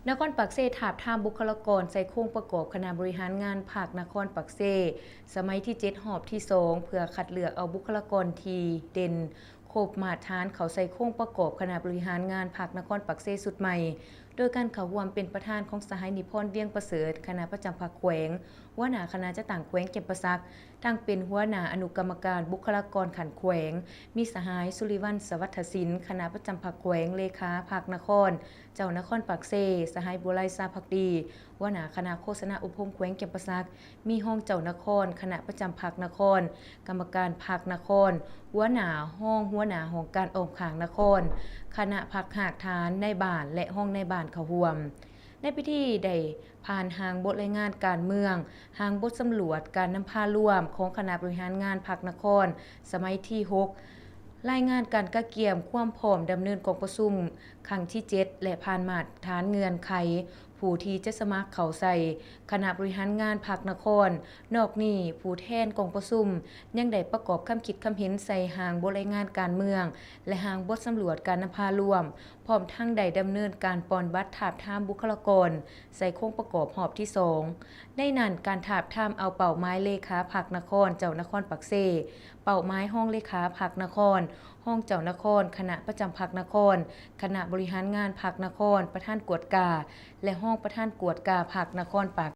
นครปักเซถาบทามบุคลากรใส่โครงประกอบคณะบริหารงานภาคนครปักเซสมัยที่7หอบที่2เพื่อคัดเลือกเอาบุคลากรที่เด่นครบมาตรฐานเขาใส่โครงประกอบคณะบริหารงานภาคนครปักเซสุดใหม่โดยการเข้าร่วมเป็นประธานของสหายนิพนธ์เวียงประเสริฐคณะประจำภาคแขวงหัวหน้าคณะจะต่างแขวงเก็บประซักทั้งเป็นหัวหน้าอนุกรรมการบุคลากรขันแขวงมีสหายสุริวัลย์สวัสดศิลป์คณะประจำภาคแขวงเลขาภาคนครเจ้านครปักเซสหายบัวไลซาภักดีหัวหน้าคณะโฆษณาอุปมแขวงเก็บประซักมีห้องเจ้านครคณะประจำภาคนครกรรมการภาคนครหัวหน้าห้องการออมข้างนครคณะพักหากฐานในบ้านและห้องในบ้านเขาร่วมในพิธีได้ผ่านหางบทรายงานการเมืองหางบทสำรวจการนำพาร่วมของคณะบริหารงานภาคนครสมัยที่6รายงานการกะเกียมความพร้อมดำเนินกองประชุมครั้งที่7และผ่านมาตรฐานเงื่อนไขผู้ที่จะสมัครเข้าใส่คณะบริหารงานภาคนครนอกนี้ผู้แทนกองประชุมยังได้ประกอบคำคิดคำเห็นใส่หางบทรายงานการเมืองและหางบทสำรวจการนำพาร่วมพร้อมทั้งได้ดำเนินการปอนบัตรถาบทามบุคลากรใส่โครงประกอบหอบที่2ในนั้นการถาบทามเอาเป้าหมายเลขาภาคนครเจ้านครปักเซเป้าหมายห้องเลขาภาคนครห้องเจ้านครคณะประจำภาคนครคณะบริหารงานภาคนครประธานกวดกาและห้องประธานกวดกาภาคนครปาก